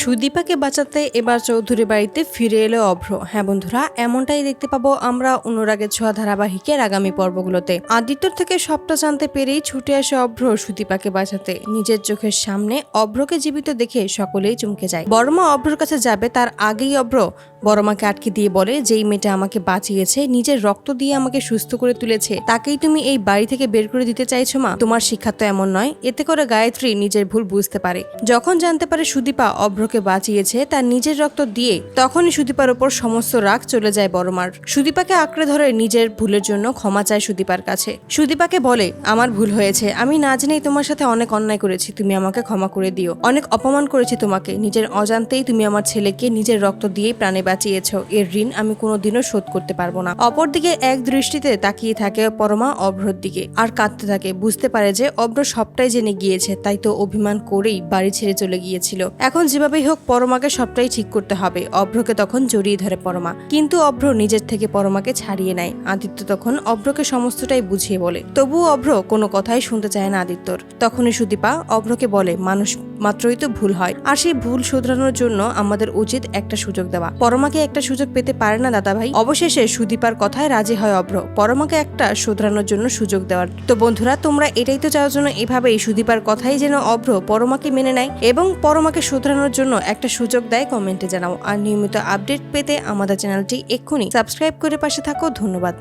সুদীপাকে বাঁচাতে এবার চৌধুরী বাড়িতে ফিরে এলো অভ্র। হ্যাঁ বন্ধুরা, এমনটাই দেখতে পাবো আমরা অনুরাগের ছোঁয়া ধারাবাহিকের আগামী পর্বগুলোতে। আদিত্যর থেকে সবটা জানতে পেরেই ছুটে আসে অভ্র সুদীপাকে বাঁচাতে। নিজের চোখের সামনে অভ্রকে জীবিত দেখে সকলেই চমকে যায়। বড়মা অভ্রর কাছে যাবে তার আগেই অভ্র বড়মাকে আটকে দিয়ে বলে, যেই মেয়েটা আমাকে বাঁচিয়েছে, নিজের রক্ত দিয়ে আমাকে সুস্থ করে তুলেছে, তাকেই তুমি এই বাড়ি থেকে বের করে দিতে চাইছো মা? তোমার শিক্ষা তো এমন নয়। এতে করে গায়ত্রী নিজের ভুল বুঝতে পারে। যখন জানতে পারে সুদীপা অভ্রকে বাঁচিয়েছে তার নিজের রক্ত দিয়ে, তখনই সুদীপার উপর সমস্ত রাগ চলে যায় বড়মার। সুদীপাকে আঁকড়ে ধরে নিজের ভুলের জন্য ক্ষমা চায় সুদীপার কাছে। সুদীপাকে বলে, আমার ভুল হয়েছে, আমি না জেনেই তোমার সাথে অনেক অন্যায় করেছি, তুমি আমাকে ক্ষমা করে দিও। অনেক অপমান করেছি তোমাকে, নিজের অজান্তেই তুমি আমার ছেলেকে নিজের রক্ত দিয়ে প্রাণে বাঁচিয়েছো, এর ঋণ আমি কোনোদিনও শোধ করতে পারবো না। অপরদিকে এক দৃষ্টিতে তাকিয়ে থাকে পরমা অভ্রর দিকে আর কাঁদতে থাকে। বুঝতে পারে যে অভ্র সবটাই জেনে গিয়েছে, তাই তো অভিমান করেই বাড়ি ছেড়ে চলে গিয়েছিল। এখন যেভাবেই হোক পরমাকে সবটাই ঠিক করতে হবে। অভ্রকে তখন জড়িয়ে ধরে পরমা, কিন্তু অভ্র নিজের থেকে পরমাকে ছাড়িয়ে নেয়। আদিত্য তখন অভ্রকে সমস্তটাই বুঝিয়ে বলে, তবুও অভ্র কোনো কথাই শুনতে চায় না আদিত্যর। তখনই সুদীপা অভ্রকে বলে, মানুষ মাত্রই তো ভুল হয়, আর সেই ভুল শুধরানোর জন্য আমাদের উচিত একটা সুযোগ দেওয়া। পরমাকে একটা সুযোগ পেতে পারে না দাদা ভাই? অবশেষে সুদীপার কথায় রাজি হয় অভ্র, পরমাকে একটা শুধরানোর জন্য সুযোগ দেওয়ার। তো বন্ধুরা, তোমরা এটাই তো চাও জন্য এভাবেই সুদীপার কথাই যেন অভ্র পরমাকে মেনে নেয় এবং পরমাকে শুধরানোর জন্য একটা সুযোগ দেয়। কমেন্টে জানাও। আর নিয়মিত আপডেট পেতে আমাদের চ্যানেলটি এক্ষুনি সাবস্ক্রাইব করে পাশে থাকো। ধন্যবাদ।